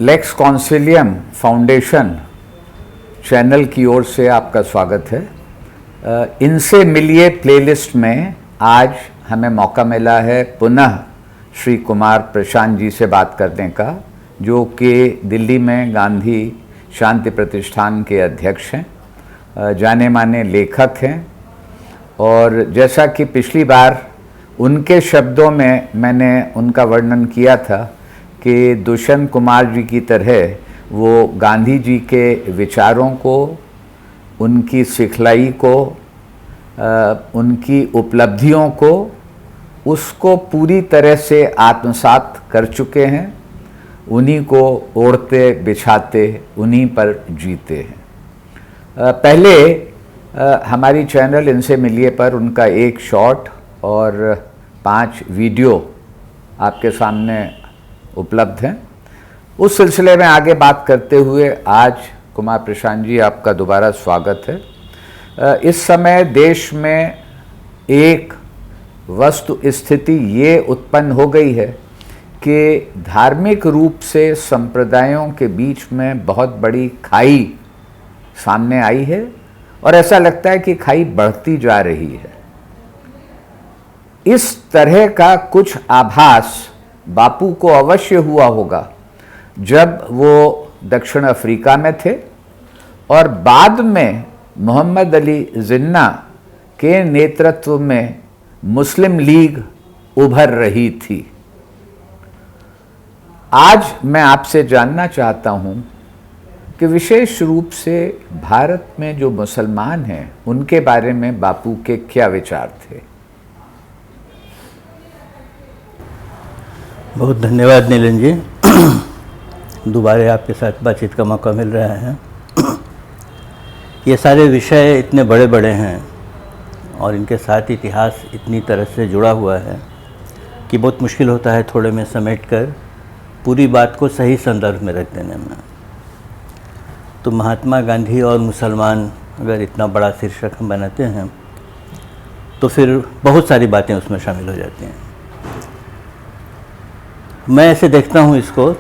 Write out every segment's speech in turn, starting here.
Lex Consilium foundation channel की ओर से आपका स्वागत है। इनसे मिलिए प्लेलिस्ट में आज हमें मौका मिला है पुनः श्री कुमार प्रशांत जी से बात करने का, जो कि दिल्ली में गांधी शांति प्रतिष्ठान के अध्यक्ष हैं, जाने माने लेखक हैं। और जैसा कि पिछली बार उनके शब्दों में मैंने उनका वर्णन किया था कि दुष्यंत कुमार जी की तरह वो गांधी जी के विचारों को, उनकी सिखलाई को, उनकी उपलब्धियों को, उसको पूरी तरह से आत्मसात कर चुके हैं। उन्हीं को ओढ़ते बिछाते उन्हीं पर जीते हैं। पहले हमारी चैनल इनसे मिलिए पर उनका एक शॉर्ट और 5 वीडियो आपके सामने उपलब्ध हैं। उस सिलसिले में आगे बात करते हुए आज कुमार प्रशांत जी आपका दोबारा स्वागत है। इस समय देश में एक वस्तु स्थिति ये उत्पन्न हो गई है कि धार्मिक रूप से संप्रदायों के बीच में बहुत बड़ी खाई सामने आई है और ऐसा लगता है कि खाई बढ़ती जा रही है। इस तरह का कुछ आभास बापू को अवश्य हुआ होगा जब वो दक्षिण अफ्रीका में थे और बाद में मोहम्मद अली जिन्ना के नेतृत्व में मुस्लिम लीग उभर रही थी। आज मैं आपसे जानना चाहता हूं कि विशेष रूप से भारत में जो मुसलमान हैं उनके बारे में बापू के क्या विचार थे। बहुत धन्यवाद नीलन जी, दोबारा आपके साथ बातचीत का मौका मिल रहा है। ये सारे विषय इतने बड़े बड़े हैं और इनके साथ इतिहास इतनी तरह से जुड़ा हुआ है कि बहुत मुश्किल होता है थोड़े में समेटकर पूरी बात को सही संदर्भ में रख देने में। तो महात्मा गांधी और मुसलमान अगर इतना बड़ा शीर्षक हम बनाते हैं तो फिर बहुत सारी बातें उसमें शामिल हो जाती हैं। मैं ऐसे देखता हूँ, इसको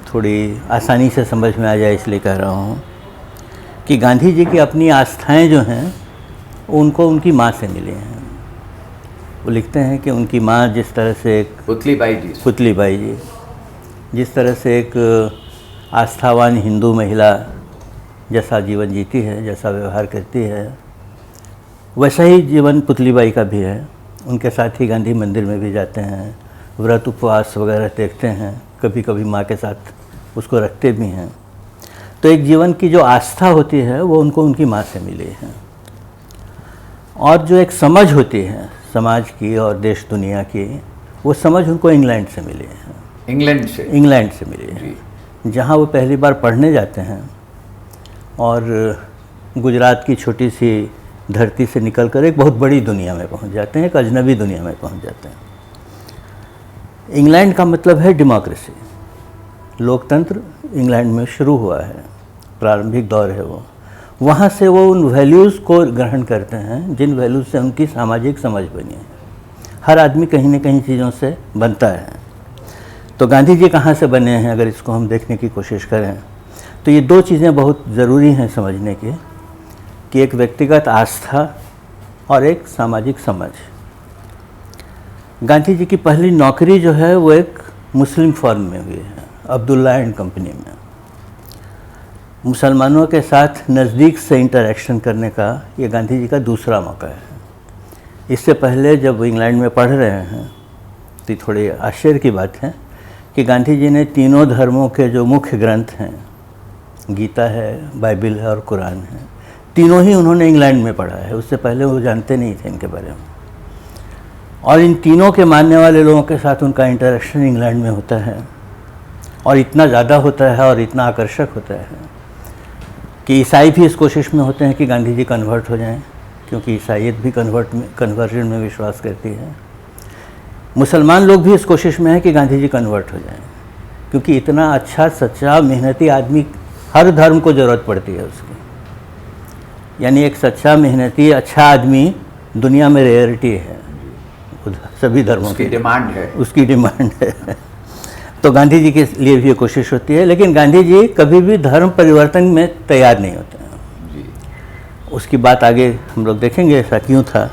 थोड़ी आसानी से समझ में आ जाए इसलिए कह रहा हूँ कि गांधी जी की अपनी आस्थाएं जो हैं उनको उनकी माँ से मिली हैं। वो लिखते हैं कि उनकी माँ जिस तरह से एक पुतली बाई जी जिस तरह से एक आस्थावान हिंदू महिला जैसा जीवन जीती है, जैसा व्यवहार करती है, वैसा ही जीवन पुतली बाई का भी है। उनके साथ ही गांधी मंदिर में भी जाते हैं, व्रत उपवास वगैरह देखते हैं, कभी कभी माँ के साथ उसको रखते भी हैं। तो एक जीवन की जो आस्था होती है वो उनको उनकी माँ से मिली है। और जो एक समझ होती है समाज की और देश दुनिया की, वो समझ उनको इंग्लैंड से मिली है। इंग्लैंड से मिली है, जहाँ वो पहली बार पढ़ने जाते हैं और गुजरात की छोटी सी धरती से निकलकर एक बहुत बड़ी दुनिया में पहुँच जाते हैं, एक अजनबी दुनिया में पहुँच जाते हैं। इंग्लैंड का मतलब है डेमोक्रेसी, लोकतंत्र इंग्लैंड में शुरू हुआ है, प्रारंभिक दौर है वो। वहाँ से वो उन वैल्यूज़ को ग्रहण करते हैं जिन वैल्यूज़ से उनकी सामाजिक समझ बनी है। हर आदमी कहीं न कहीं चीज़ों से बनता है। तो गांधी जी कहाँ से बने हैं, अगर इसको हम देखने की कोशिश करें तो ये 2 चीज़ें बहुत ज़रूरी हैं समझने की, कि एक व्यक्तिगत आस्था और एक सामाजिक समझ। गांधी जी की पहली नौकरी जो है वो एक मुस्लिम फर्म में हुई है, अब्दुल्ला एंड कंपनी में। मुसलमानों के साथ नज़दीक से इंटरेक्शन करने का ये गांधी जी का दूसरा मौका है। इससे पहले जब वो इंग्लैंड में पढ़ रहे हैं तो थोड़ी आश्चर्य की बात है कि गांधी जी ने तीनों धर्मों के जो मुख्य ग्रंथ हैं, गीता है, बाइबिल है और कुरान है, तीनों ही उन्होंने इंग्लैंड में पढ़ा है। उससे पहले वो जानते नहीं थे इनके बारे में। और इन तीनों के मानने वाले लोगों के साथ उनका इंटरेक्शन इंग्लैंड में होता है और इतना ज़्यादा होता है और इतना आकर्षक होता है कि ईसाई भी इस कोशिश में होते हैं कि गांधी जी कन्वर्ट हो जाएं, क्योंकि ईसाईयत भी कन्वर्जन में विश्वास करती है। मुसलमान लोग भी इस कोशिश में हैं कि गांधी जी कन्वर्ट हो जाएं, क्योंकि इतना अच्छा सच्चा मेहनती आदमी, हर धर्म को ज़रूरत पड़ती है उसकी। यानी एक सच्चा मेहनती अच्छा आदमी दुनिया में रेयरिटी है, सभी धर्मों की डिमांड है, उसकी डिमांड है। तो गांधी जी के लिए भी ये कोशिश होती है, लेकिन गांधी जी कभी भी धर्म परिवर्तन में तैयार नहीं होते हैं जी। उसकी बात आगे हम लोग देखेंगे ऐसा क्यों था।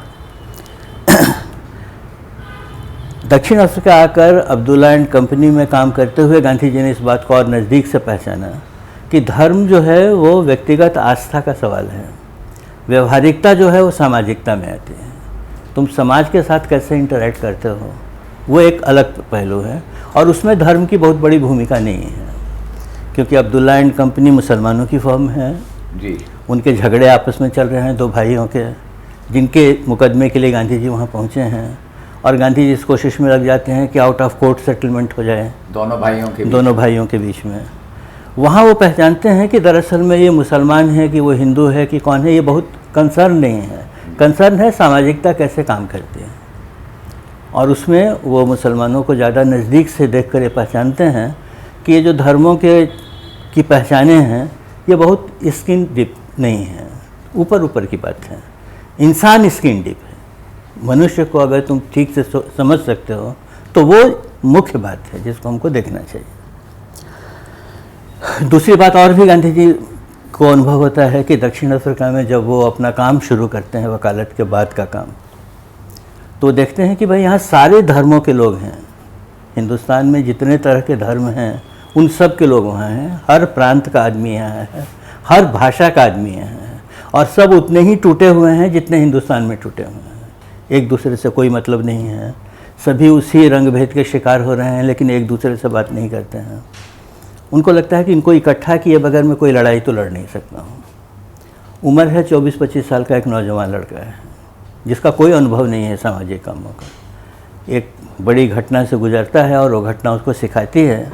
दक्षिण अफ्रीका आकर अब्दुल्ला एंड कंपनी में काम करते हुए गांधी जी ने इस बात को और नज़दीक से पहचाना कि धर्म जो है वो व्यक्तिगत आस्था का सवाल है, व्यवहारिकता जो है वो सामाजिकता में आती है। तुम समाज के साथ कैसे इंटरेक्ट करते हो वो एक अलग पहलू है, और उसमें धर्म की बहुत बड़ी भूमिका नहीं है, क्योंकि अब्दुल्ला एंड कंपनी मुसलमानों की फर्म है जी। उनके झगड़े आपस में चल रहे हैं दो भाइयों के, जिनके मुकदमे के लिए गांधी जी वहाँ पहुँचे हैं, और गांधी जी इस कोशिश में लग जाते हैं कि आउट ऑफ कोर्ट सेटलमेंट हो जाए दोनों भाइयों के बीच में। वहाँ वो पहचानते हैं कि दरअसल में ये मुसलमान है कि वो हिंदू है कि कौन है, ये बहुत कंसर्न नहीं है, कंसर्न है सामाजिकता कैसे काम करती है। और उसमें वो मुसलमानों को ज़्यादा नज़दीक से देखकर ये पहचानते हैं कि ये जो धर्मों की पहचानें हैं ये बहुत स्किन डीप नहीं है, ऊपर ऊपर की बात है। इंसान स्किन डीप है, मनुष्य को अगर तुम ठीक से समझ सकते हो तो वो मुख्य बात है जिसको हमको देखना चाहिए। दूसरी बात और भी गांधी जी को अनुभव होता है कि दक्षिण अफ्रीका में जब वो अपना काम शुरू करते हैं वकालत के बाद का काम, तो देखते हैं कि भाई यहाँ सारे धर्मों के लोग हैं, हिंदुस्तान में जितने तरह के धर्म हैं उन सब के लोग वहाँ हैं, हर प्रांत का आदमी यहाँ है, हर भाषा का आदमी यहाँ है, और सब उतने ही टूटे हुए हैं जितने हिंदुस्तान में टूटे हुए हैं। एक दूसरे से कोई मतलब नहीं है, सभी उसी रंग भेद के शिकार हो रहे हैं, लेकिन एक दूसरे से बात नहीं करते हैं। उनको लगता है कि इनको इकट्ठा किए बगैर मैं कोई लड़ाई तो लड़ नहीं सकता हूँ। उम्र है 24-25 साल का एक नौजवान लड़का है जिसका कोई अनुभव नहीं है सामाजिक कामों का, एक बड़ी घटना से गुजरता है और वो घटना उसको सिखाती है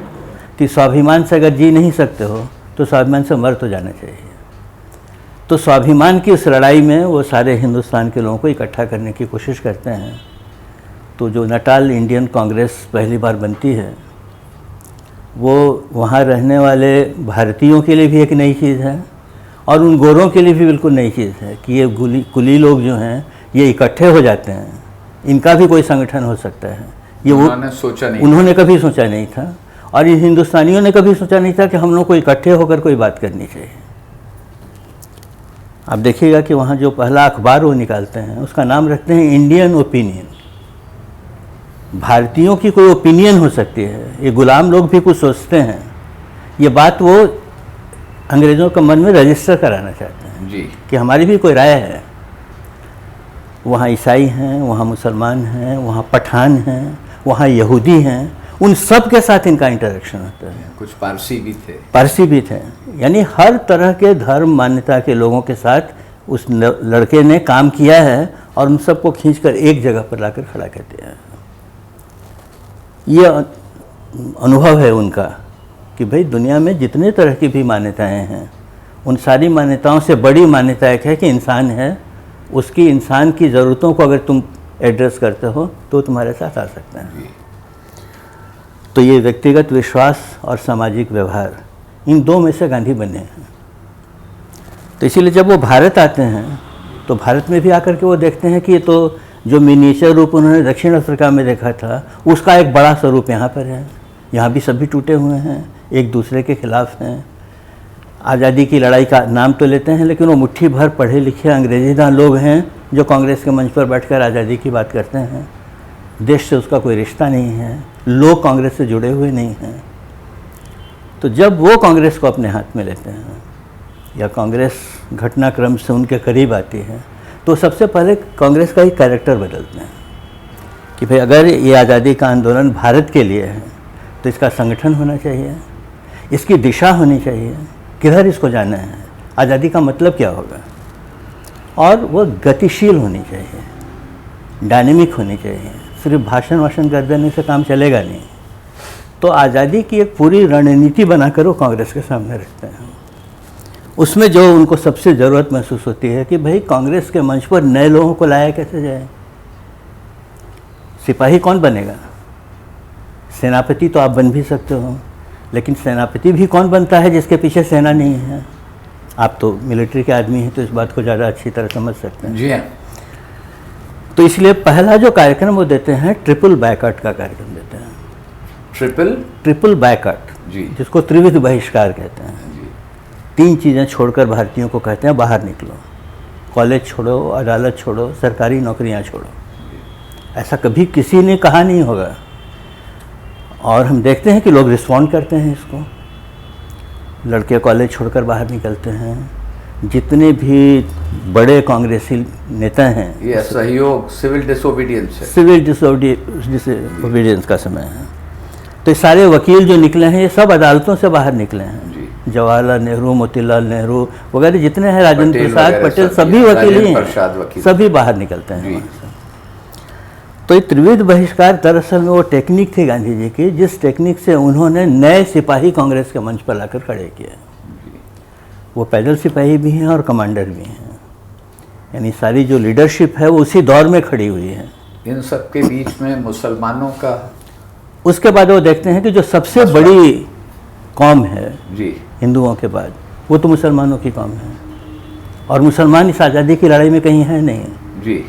कि स्वाभिमान से अगर जी नहीं सकते हो तो स्वाभिमान से मर तो जाना चाहिए। तो स्वाभिमान की उस लड़ाई में वो सारे हिंदुस्तान के लोगों को इकट्ठा करने की कोशिश करते हैं। तो जो नटाल इंडियन कांग्रेस पहली बार बनती है वो वहाँ रहने वाले भारतीयों के लिए भी एक नई चीज़ है और उन गोरों के लिए भी बिल्कुल नई चीज़ है कि ये कुली लोग जो हैं ये इकट्ठे हो जाते हैं, इनका भी कोई संगठन हो सकता है। ये उन्होंने कभी सोचा नहीं था, और ये हिंदुस्तानियों ने कभी सोचा नहीं था कि हम लोग को इकट्ठे होकर कोई बात करनी चाहिए। आप देखिएगा कि वहाँ जो पहला अखबार वो निकालते हैं उसका नाम रखते हैं इंडियन ओपिनियन। भारतीयों की कोई ओपिनियन हो सकती है, ये गुलाम लोग भी कुछ सोचते हैं, ये बात वो अंग्रेज़ों के मन में रजिस्टर कराना चाहते हैं जी कि हमारी भी कोई राय है। वहाँ ईसाई हैं, वहाँ मुसलमान हैं, वहाँ पठान हैं, वहाँ यहूदी हैं, उन सब के साथ इनका इंटरेक्शन होता है। कुछ पारसी भी थे, यानी हर तरह के धर्म मान्यता के लोगों के साथ उस लड़के ने काम किया है और उन सबको खींचकर एक जगह पर लाकर खड़ा कर दिया है। ये अनुभव है उनका कि भाई दुनिया में जितने तरह की भी मान्यताएं हैं उन सारी मान्यताओं से बड़ी मान्यता एक है कि इंसान है, उसकी इंसान की ज़रूरतों को अगर तुम एड्रेस करते हो तो तुम्हारे साथ आ सकते हैं। तो ये व्यक्तिगत विश्वास और सामाजिक व्यवहार, इन दो में से गांधी बने हैं। तो इसीलिए जब वो भारत आते हैं तो भारत में भी आकर के वो देखते हैं कि ये तो जो मिनिएचर रूप उन्होंने दक्षिण अफ्रीका में देखा था उसका एक बड़ा स्वरूप यहाँ पर है। यहाँ भी सभी टूटे हुए हैं, एक दूसरे के खिलाफ हैं, आज़ादी की लड़ाई का नाम तो लेते हैं लेकिन वो मुट्ठी भर पढ़े लिखे अंग्रेजीदान लोग हैं जो कांग्रेस के मंच पर बैठकर आज़ादी की बात करते हैं। देश से उसका कोई रिश्ता नहीं है, लोग कांग्रेस से जुड़े हुए नहीं हैं। तो जब वो कांग्रेस को अपने हाथ में लेते हैं या कांग्रेस घटनाक्रम से उनके करीब आती है तो सबसे पहले कांग्रेस का ही कैरेक्टर बदलते हैं कि भाई अगर ये आज़ादी का आंदोलन भारत के लिए है तो इसका संगठन होना चाहिए, इसकी दिशा होनी चाहिए, किधर इसको जाना है, आज़ादी का मतलब क्या होगा, और वो गतिशील होनी चाहिए, डायनेमिक होनी चाहिए। सिर्फ भाषण कर देने से काम चलेगा नहीं। तो आज़ादी की एक पूरी रणनीति बनाकर वो कांग्रेस के सामने रखते हैं। उसमें जो उनको सबसे ज़रूरत महसूस होती है कि भाई कांग्रेस के मंच पर नए लोगों को लाया कैसे जाए। सिपाही कौन बनेगा? सेनापति तो आप बन भी सकते हो, लेकिन सेनापति भी कौन बनता है जिसके पीछे सेना नहीं है। आप तो मिलिट्री के आदमी हैं तो इस बात को ज़्यादा अच्छी तरह समझ सकते हैं। जी हाँ। तो इसलिए पहला जो कार्यक्रम वो देते हैं ट्रिपल बैकआउट का कार्यक्रम देते हैं। ट्रिपल बायकॉट, जी, जिसको त्रिविध बहिष्कार कहते हैं। जी, 3 चीज़ें छोड़कर भारतीयों को कहते हैं बाहर निकलो, कॉलेज छोड़ो, अदालत छोड़ो, सरकारी नौकरियां छोड़ो। ऐसा कभी किसी ने कहा नहीं होगा, और हम देखते हैं कि लोग रिस्पॉन्ड करते हैं इसको। लड़के कॉलेज छोड़कर बाहर निकलते हैं। जितने भी बड़े कांग्रेसी नेता हैं, ये असहयोग, सिविल डिसोबीडियंस है, सिविल डिसोबीडियंस का समय है। तो ये सारे वकील जो निकले हैं, ये सब अदालतों से बाहर निकले हैं। जी, जवाहरलाल नेहरू, मोतीलाल नेहरू वगैरह जितने हैं, राजेंद्र पटेल प्रसाद वगैरह पटेल, सब, सभी वकील ही राजेंद्र प्रसाद वकील। हैं, सभी बाहर निकलते हैं जी। वहाँ से। तो ये त्रिविध बहिष्कार दरअसल में वो टेक्निक थी गांधी जी की, जिस टेक्निक से उन्होंने नए सिपाही कांग्रेस के मंच पर लाकर खड़े किए। वो पैदल सिपाही भी हैं और कमांडर भी हैं, यानी सारी जो लीडरशिप है वो उसी दौर में खड़ी हुई है। इन सब के बीच में मुसलमानों का, उसके बाद वो देखते हैं कि जो सबसे बड़ी कौम है जी, हिंदुओं के बाद, वो तो मुसलमानों की कौम है, और मुसलमान इस आज़ादी की लड़ाई में कहीं है नहीं। जी,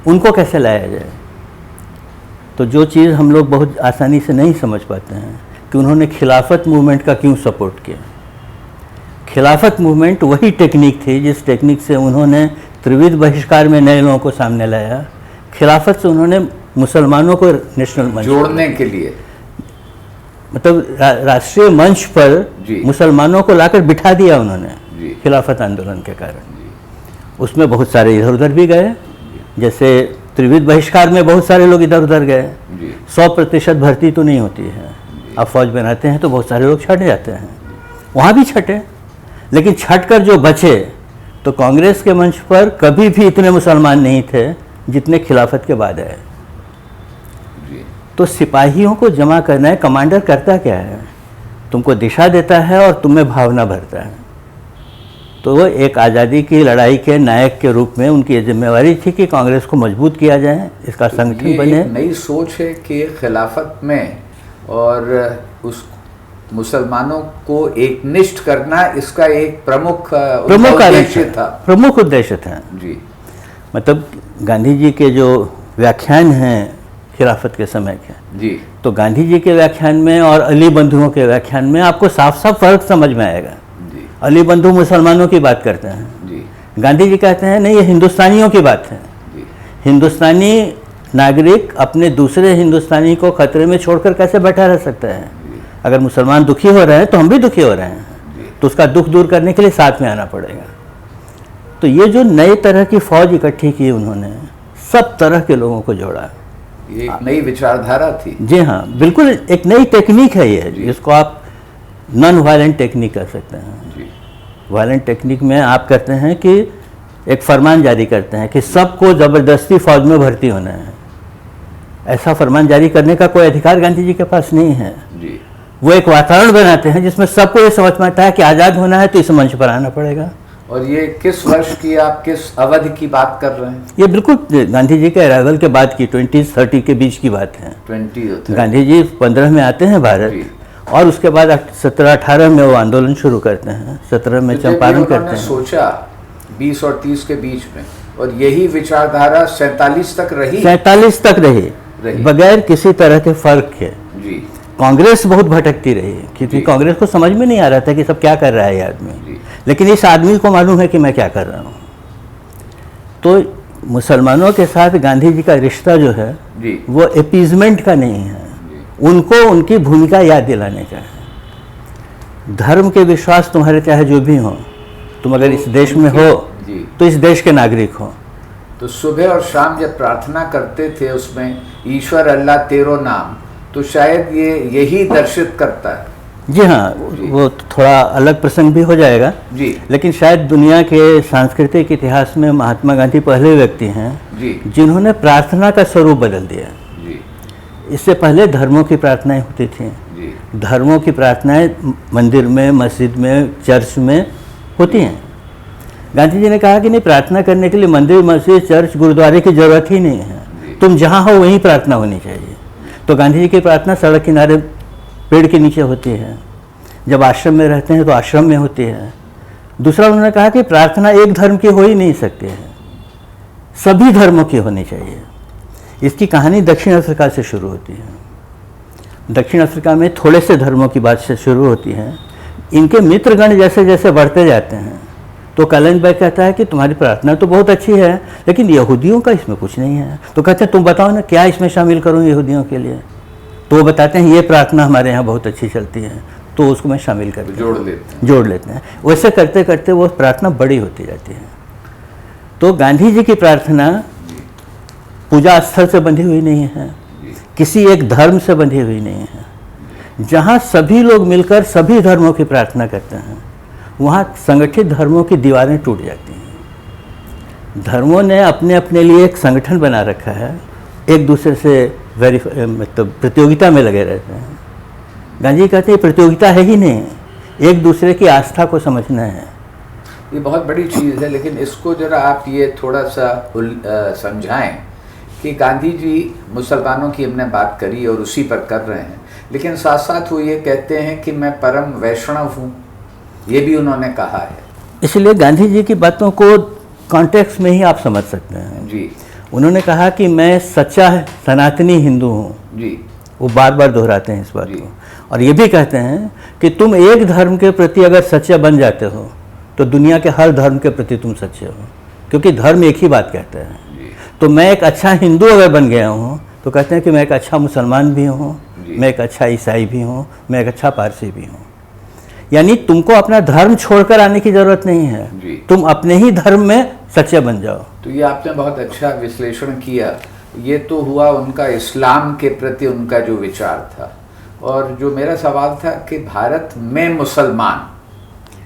उनको कैसे लाया जाए? तो जो चीज़ हम लोग बहुत आसानी से नहीं समझ पाते हैं कि उन्होंने खिलाफत मूवमेंट का क्यों सपोर्ट किया। खिलाफत मूवमेंट वही टेक्निक थी जिस टेक्निक से उन्होंने त्रिविध बहिष्कार में नए लोगों को सामने लाया। खिलाफत से उन्होंने मुसलमानों को नेशनल मंच जोड़ने के लिए, मतलब राष्ट्रीय मंच पर जी, मुसलमानों को लाकर बिठा दिया उन्होंने, जी, खिलाफत आंदोलन के कारण। उसमें बहुत सारे इधर उधर भी गए, जैसे त्रिविध बहिष्कार में बहुत सारे लोग इधर उधर गए। 100% भर्ती तो नहीं होती है, अब फौज बनाते हैं तो बहुत सारे लोग छट जाते हैं, वहाँ भी छटे। लेकिन छट कर जो बचे, तो कांग्रेस के मंच पर कभी भी इतने मुसलमान नहीं थे जितने खिलाफत के बाद आए। तो सिपाहियों को जमा करना है, कमांडर करता क्या है? तुमको दिशा देता है और तुम्हें भावना भरता है। तो वो एक आज़ादी की लड़ाई के नायक के रूप में उनकी ये जिम्मेवारी थी कि कांग्रेस को मजबूत किया जाए, इसका संगठन बने। एक नई सोच है कि खिलाफत में और उस मुसलमानों को एक निष्ठ करना, इसका एक प्रमुख उद्देश्य था, प्रमुख उद्देश्य था। जी, मतलब गांधी जी के जो व्याख्यान हैं खिलाफत के समय के, जी, तो गांधी जी के व्याख्यान में और अली बंधुओं के व्याख्यान में आपको साफ साफ फर्क समझ में आएगा। जी, अली बंधु मुसलमानों की बात करते हैं, जी, गांधी जी कहते हैं नहीं, ये हिंदुस्तानियों की बात है। जी, हिंदुस्तानी नागरिक अपने दूसरे हिंदुस्तानी को खतरे में छोड़कर कैसे बैठा रह सकता है? अगर मुसलमान दुखी हो रहे हैं तो हम भी दुखी हो रहे हैं, तो उसका दुख दूर करने के लिए साथ में आना पड़ेगा। तो ये जो नए तरह की फौज इकट्ठी की उन्होंने, सब तरह के लोगों को जोड़ा, ये एक नई विचारधारा थी। जी हाँ, बिल्कुल एक नई टेक्निक है ये, जिसको आप नॉन वायलेंट टेक्निक कर सकते हैं। जी, वायलेंट टेक्निक में आप करते हैं कि एक फरमान जारी करते हैं कि सबको ज़बरदस्ती फौज में भर्ती होना है। ऐसा फरमान जारी करने का कोई अधिकार गांधी जी के पास नहीं है। जी, वो एक वातावरण बनाते हैं जिसमें सबको ये समझ में आता है कि आज़ाद होना है तो इस मंच पर आना पड़ेगा। और ये किस वर्ष की, आप किस अवधि की बात कर रहे हैं? ये बिल्कुल गांधी जी के अराइवल के बाद की 20-30 के बीच की बात है। 20 गांधी जी 15 में आते हैं भारत, और उसके बाद 17-18 में वो आंदोलन शुरू करते हैं, 17 में चंपारण करते हैं। सोचा 20 और 30 के बीच में, और यही विचारधारा 47 तक रही। 47 तक रही बगैर किसी तरह के फर्क के। जी, कांग्रेस बहुत भटकती रही, क्योंकि कांग्रेस को समझ में नहीं आ रहा था कि सब क्या कर रहा है ये आदमी, लेकिन इस आदमी को मालूम है कि मैं क्या कर रहा हूँ। तो मुसलमानों के साथ गांधी जी का रिश्ता जो है जी, वो अपीजमेंट का नहीं है, उनको उनकी भूमिका याद दिलाने का है। धर्म के विश्वास तुम्हारे चाहे जो भी हो, तुम अगर इस देश में हो तो इस देश के नागरिक हो। तो सुबह और शाम जब प्रार्थना करते थे उसमें ईश्वर अल्लाह तेरो नाम, तो शायद ये यही दर्शित करता है। जी हाँ, वो थोड़ा अलग प्रसंग भी हो जाएगा जी, लेकिन शायद दुनिया के सांस्कृतिक इतिहास में महात्मा गांधी पहले व्यक्ति हैं जी, जिन्होंने प्रार्थना का स्वरूप बदल दिया। जी, इससे पहले धर्मों की प्रार्थनाएं होती थी। जी, धर्मों की प्रार्थनाएं मंदिर में, मस्जिद में, चर्च में होती हैं। गांधी जी ने कहा कि नहीं, प्रार्थना करने के लिए मंदिर, मस्जिद, चर्च, गुरुद्वारे की जरूरत ही नहीं है, तुम जहाँ हो वहीं प्रार्थना होनी चाहिए। तो गांधी जी की प्रार्थना सड़क किनारे पेड़ के नीचे होती है, जब आश्रम में रहते हैं तो आश्रम में होती है। दूसरा उन्होंने कहा कि प्रार्थना एक धर्म की हो ही नहीं सकती है, सभी धर्मों की होनी चाहिए। इसकी कहानी दक्षिण अफ्रीका से शुरू होती है। दक्षिण अफ्रीका में थोड़े से धर्मों की बात से शुरू होती है। इनके मित्रगण जैसे जैसे बढ़ते जाते हैं तो कैलेंडबर्ग कहता है कि तुम्हारी प्रार्थना तो बहुत अच्छी है, लेकिन यहूदियों का इसमें कुछ नहीं है। तो कहते हैं तुम बताओ ना क्या इसमें शामिल करूँ यहूदियों के लिए। तो वो बताते हैं ये प्रार्थना हमारे यहाँ बहुत अच्छी चलती है, तो उसको मैं शामिल करके जोड़ लेते हैं। वैसे करते करते वो प्रार्थना बड़ी होती जाती है। तो गांधी जी की प्रार्थना पूजा स्थल से बंधी हुई नहीं है, किसी एक धर्म से बंधी हुई नहीं है। जहाँ सभी लोग मिलकर सभी धर्मों की प्रार्थना करते हैं वहाँ संगठित धर्मों की दीवारें टूट जाती हैं। धर्मों ने अपने अपने लिए एक संगठन बना रखा है, एक दूसरे से मतलब प्रतियोगिता में लगे रहते हैं। गांधी कहते हैं प्रतियोगिता है ही नहीं, एक दूसरे की आस्था को समझना है। ये बहुत बड़ी चीज़ है, लेकिन इसको जरा आप ये थोड़ा सा समझाएं कि गांधी जी मुसलमानों की हमने बात करी और उसी पर कर रहे हैं, लेकिन साथ साथ वो ये कहते हैं कि मैं परम वैष्णव हूँ, ये भी उन्होंने कहा है। इसलिए गांधी जी की बातों को कॉन्टेक्स्ट में ही आप समझ सकते हैं जी। उन्होंने कहा कि मैं सच्चा सनातनी हिंदू हूँ जी। वो बार बार दोहराते हैं इस बात को। और ये भी कहते हैं कि तुम एक धर्म के प्रति अगर सच्चे बन जाते हो तो दुनिया के हर धर्म के प्रति तुम सच्चे हो, क्योंकि धर्म एक ही बात कहते हैं। तो मैं एक अच्छा हिंदू अगर बन गया हूँ तो कहते हैं कि मैं एक अच्छा मुसलमान भी हूँ, मैं एक अच्छा ईसाई भी हूँ, मैं एक अच्छा पारसी भी हूँ। यानी तुमको अपना धर्म छोड़कर आने की जरूरत नहीं है, तुम अपने ही धर्म में सच्चे बन जाओ। तो ये आपने बहुत अच्छा विश्लेषण किया। ये तो हुआ उनका इस्लाम के प्रति उनका जो विचार था, और जो मेरा सवाल था कि भारत में मुसलमान,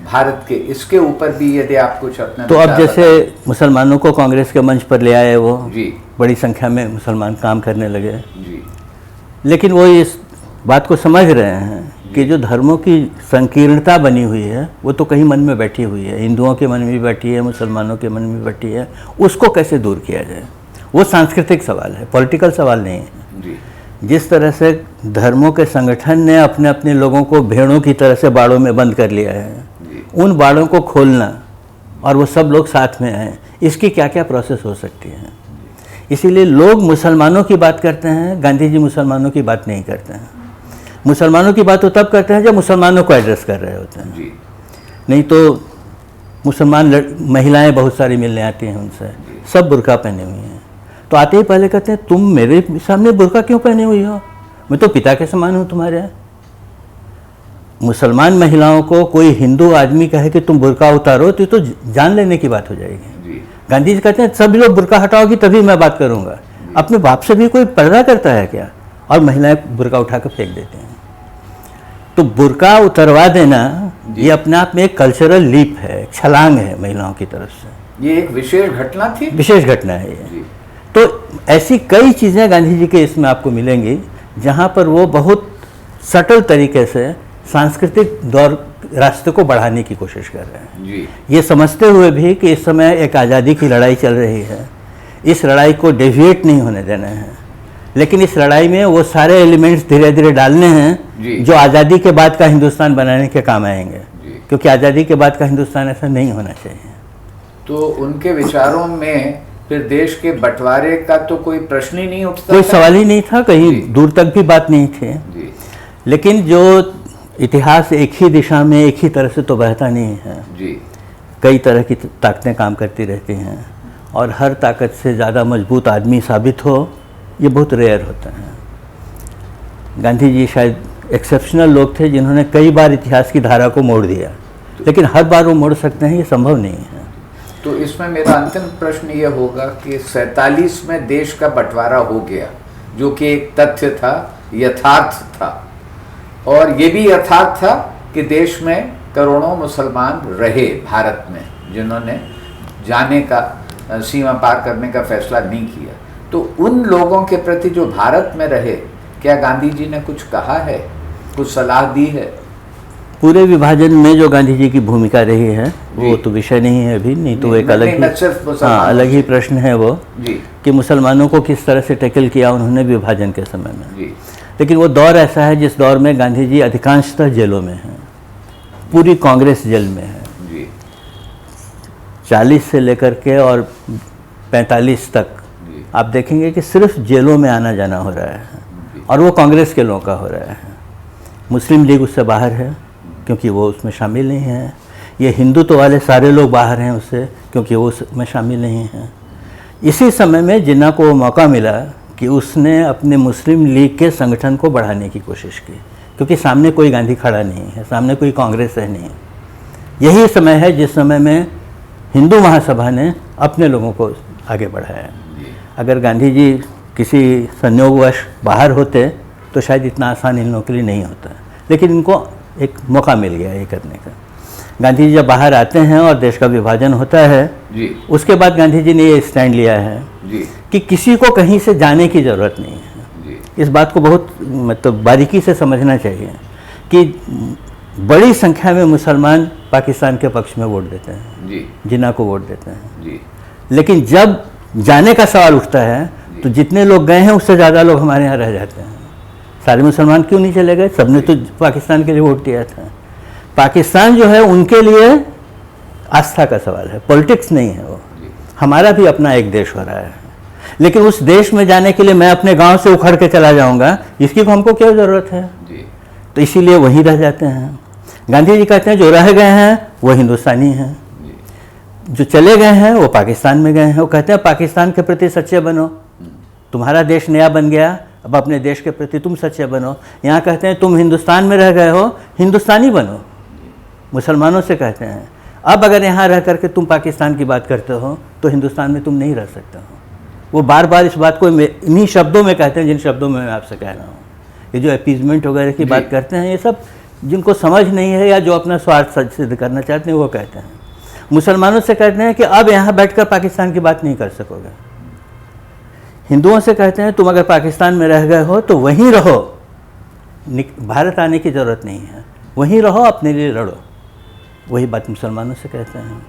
भारत के इसके ऊपर भी यदि आप कुछ अपने तो अब जैसे मुसलमानों को कांग्रेस के मंच पर ले आए, वो जी बड़ी संख्या में मुसलमान काम करने लगे जी, लेकिन वो इस बात को समझ रहे हैं कि जो धर्मों की संकीर्णता बनी हुई है वो तो कहीं मन में बैठी हुई है, हिंदुओं के मन में भी बैठी है, मुसलमानों के मन में बैठी है। उसको कैसे दूर किया जाए, वो सांस्कृतिक सवाल है, पॉलिटिकल सवाल नहीं है। जी। जिस तरह से धर्मों के संगठन ने अपने अपने लोगों को भेड़ों की तरह से बाड़ों में बंद कर लिया है, उन बाड़ों को खोलना और वो सब लोग साथ में आए, इसकी क्या क्या प्रोसेस हो सकती है। इसीलिए लोग मुसलमानों की बात करते हैं, गांधी जी मुसलमानों की बात नहीं करते हैं। मुसलमानों की बात तो तब करते हैं जब मुसलमानों को एड्रेस कर रहे होते हैं जी। नहीं तो मुसलमान महिलाएं बहुत सारी मिलने आती हैं, उनसे सब बुर्का पहने हुई हैं, तो आते ही पहले कहते हैं तुम मेरे सामने बुर्का क्यों पहने हुई हो, मैं तो पिता के समान हूँ तुम्हारे। मुसलमान महिलाओं को कोई हिंदू आदमी कहे कि तुम बुर्का उतारो तो जान लेने की बात हो जाएगी। गांधी जी कहते हैं सभी लोग बुर्का हटाओगी तभी मैं बात करूँगा। अपने बाप से भी कोई पर्दा करता है क्या? और महिलाएं बुर्का उठा कर फेंक देते हैं। तो बुर्का उतरवा देना ये अपने आप में एक कल्चरल लीप है, छलांग है महिलाओं की तरफ से। ये एक विशेष घटना थी, विशेष घटना है ये। तो ऐसी कई चीज़ें गांधी जी के इसमें आपको मिलेंगी जहाँ पर वो बहुत सटल तरीके से सांस्कृतिक दौर रास्ते को बढ़ाने की कोशिश कर रहे हैं जी। ये समझते हुए भी कि इस समय एक आज़ादी की लड़ाई चल रही है, इस लड़ाई को डेविएट नहीं होने देना है, लेकिन इस लड़ाई में वो सारे एलिमेंट्स धीरे धीरे डालने हैं जो आज़ादी के बाद का हिंदुस्तान बनाने के काम आएंगे, क्योंकि आज़ादी के बाद का हिंदुस्तान ऐसा नहीं होना चाहिए। तो उनके विचारों में फिर देश के बंटवारे का तो कोई प्रश्न ही नहीं उठता, कोई सवाल ही नहीं था, कहीं दूर तक भी बात नहीं थी। लेकिन जो इतिहास एक ही दिशा में एक ही तरह से तो बहता नहीं है जी। कई तरह की ताकतें काम करती रहती हैं, और हर ताकत से ज़्यादा मजबूत आदमी साबित हो ये बहुत रेयर होता है। गांधी जी शायद एक्सेप्शनल लोग थे जिन्होंने कई बार इतिहास की धारा को मोड़ दिया, लेकिन हर बार वो मोड़ सकते हैं ये संभव नहीं है। तो इसमें मेरा अंतिम प्रश्न ये होगा कि 47 में देश का बंटवारा हो गया, जो कि एक तथ्य था, यथार्थ था, और ये भी यथार्थ था कि देश में करोड़ों मुसलमान रहे भारत में, जिन्होंने जाने का, सीमा पार करने का फैसला नहीं किया। तो उन लोगों के प्रति जो भारत में रहे, क्या गांधी जी ने कुछ कहा है, कुछ सलाह दी है? पूरे विभाजन में जो गांधी जी की भूमिका रही है वो तो विषय नहीं है अभी, नहीं तो एक अलग ही प्रश्न है वो जी। कि मुसलमानों को किस तरह से टैकल किया उन्होंने विभाजन के समय में जी। लेकिन वो दौर ऐसा है जिस दौर में गांधी जी अधिकांशतः जेलों में हैं, पूरी कांग्रेस जेल में है जी। 40 से लेकर के और 45 तक आप देखेंगे कि सिर्फ जेलों में आना जाना हो रहा है, और वो कांग्रेस के लोगों का हो रहा है। मुस्लिम लीग उससे बाहर है क्योंकि वो उसमें शामिल नहीं है। ये हिंदुत्व वाले सारे लोग बाहर हैं उससे क्योंकि वो उसमें शामिल नहीं हैं। इसी समय में जिन्ना को मौका मिला कि उसने अपने मुस्लिम लीग के संगठन को बढ़ाने की कोशिश की, क्योंकि सामने कोई गांधी खड़ा नहीं है, सामने कोई कांग्रेस है नहीं। यही समय है जिस समय में हिंदू महासभा ने अपने लोगों को आगे बढ़ाया। अगर गांधी जी किसी संयोगवश बाहर होते तो शायद इतना आसान इन लोगों के लिए नहीं होता, लेकिन इनको एक मौका मिल गया ये करने का। गांधी जी जब बाहर आते हैं और देश का विभाजन होता है जी। उसके बाद गांधी जी ने ये स्टैंड लिया है जी। कि किसी को कहीं से जाने की ज़रूरत नहीं है जी। इस बात को बहुत मतलब बारीकी से समझना चाहिए कि बड़ी संख्या में मुसलमान पाकिस्तान के पक्ष में वोट देते हैं जी। जिन्ना को वोट देते हैं जी। लेकिन जब जाने का सवाल उठता है तो जितने लोग गए हैं उससे ज़्यादा लोग हमारे यहाँ रह जाते हैं। सारे मुसलमान क्यों नहीं चले गए? सबने तो पाकिस्तान के लिए वोट दिया था। पाकिस्तान जो है उनके लिए आस्था का सवाल है, पॉलिटिक्स नहीं है वो। हमारा भी अपना एक देश हो रहा है, लेकिन उस देश में जाने के लिए मैं अपने गांव से उखड़ के चला जाऊंगा, इसकी को हमको क्या ज़रूरत है? तो इसीलिए वहीं रह जाते हैं। गांधी जी कहते हैं जो रह गए हैं वो हिंदुस्तानी हैं, जो चले गए हैं वो पाकिस्तान में गए हैं। वो कहते हैं पाकिस्तान के प्रति सच्चे बनो, तुम्हारा देश नया बन गया, अब अपने देश के प्रति तुम सच्चे बनो। यहाँ कहते हैं तुम हिंदुस्तान में रह गए हो, हिंदुस्तानी बनो। मुसलमानों से कहते हैं अब अगर यहाँ रह करके तुम पाकिस्तान की बात करते हो तो हिंदुस्तान में तुम नहीं रह सकते हो। वो बार बार इस बात को इन्हीं शब्दों में कहते हैं जिन शब्दों में मैं आपसे कह रहा हूँ। ये जो अपीजमेंट वगैरह की बात करते हैं, ये सब जिनको समझ नहीं है या जो अपना स्वार्थ सिद्ध करना चाहते हैं वो कहते हैं। मुसलमानों से कहते हैं कि अब यहाँ बैठकर पाकिस्तान की बात नहीं कर सकोगे। हिंदुओं से कहते हैं तुम अगर पाकिस्तान में रह गए हो तो वहीं रहो, भारत आने की ज़रूरत नहीं है, वहीं रहो, अपने लिए लड़ो। वही बात मुसलमानों से कहते हैं।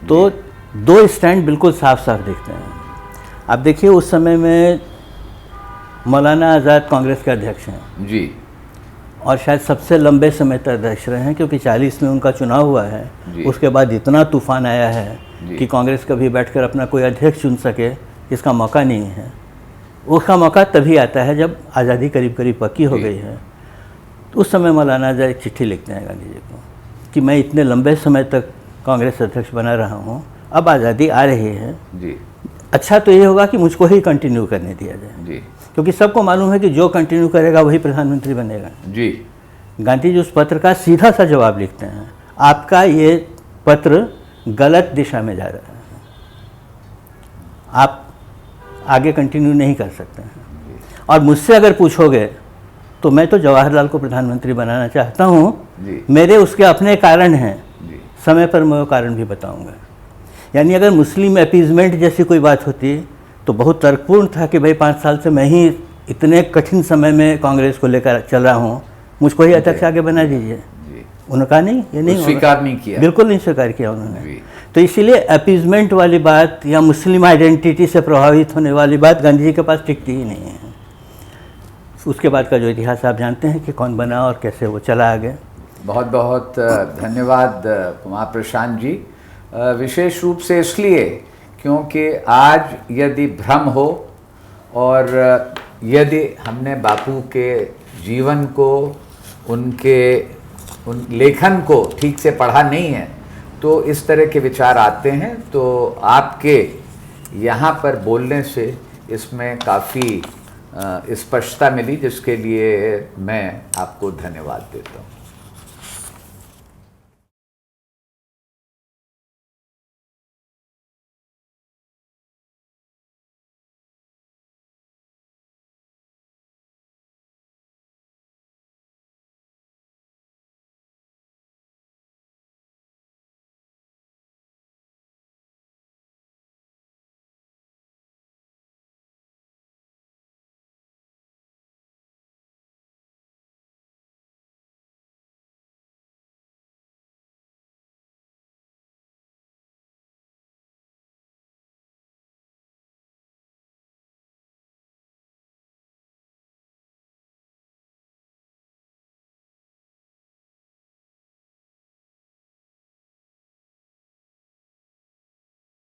तो दो स्टैंड बिल्कुल साफ साफ दिखते हैं। आप देखिए उस समय में मौलाना आज़ाद कांग्रेस के अध्यक्ष हैं जी, और शायद सबसे लंबे समय तक अध्यक्ष रहे हैं, क्योंकि 40 में उनका चुनाव हुआ है। उसके बाद इतना तूफान आया है कि कांग्रेस कभी बैठकर अपना कोई अध्यक्ष चुन सके इसका मौका नहीं है। उसका मौका तभी आता है जब आज़ादी करीब करीब पक्की हो गई है। तो उस समय मौलाना आज़ाद एक चिट्ठी लिखते हैं गांधी जी को कि मैं इतने लंबे समय तक कांग्रेस अध्यक्ष बना रहा हूँ, अब आज़ादी आ रही है जी, अच्छा तो ये होगा कि मुझको ही कंटिन्यू करने दिया जाए जी, क्योंकि सबको मालूम है कि जो कंटिन्यू करेगा वही प्रधानमंत्री बनेगा। जी। गांधी जी उस पत्र का सीधा सा जवाब लिखते हैं, आपका ये पत्र गलत दिशा में जा रहा है, आप आगे कंटिन्यू नहीं कर सकते हैं। और मुझसे अगर पूछोगे तो मैं तो जवाहरलाल को प्रधानमंत्री बनाना चाहता हूँ, मेरे उसके अपने कारण हैं, समय पर मैं वो कारण भी बताऊँगा। यानी अगर मुस्लिम अपीजमेंट जैसी कोई बात होती तो बहुत तर्कपूर्ण था कि भाई 5 साल से मैं ही इतने कठिन समय में कांग्रेस को लेकर चल रहा हूँ, मुझको ही अध्यक्ष आगे बना दीजिए। उन्होंने कहा नहीं, ये नहीं स्वीकार नहीं किया, बिल्कुल नहीं स्वीकार किया उन्होंने। तो इसीलिए अपीजमेंट वाली बात या मुस्लिम आइडेंटिटी से प्रभावित होने वाली बात गांधी जी के पास टिकती ही नहीं है। उसके बाद का जो इतिहास आप जानते हैं कि कौन बना और कैसे वो चला आगे। बहुत बहुत धन्यवाद कुमार प्रशांत जी, विशेष रूप से इसलिए क्योंकि आज यदि भ्रम हो और यदि हमने बापू के जीवन को, उन लेखन को ठीक से पढ़ा नहीं है तो इस तरह के विचार आते हैं। तो आपके यहाँ पर बोलने से इसमें काफ़ी स्पष्टता मिली, जिसके लिए मैं आपको धन्यवाद देता हूँ।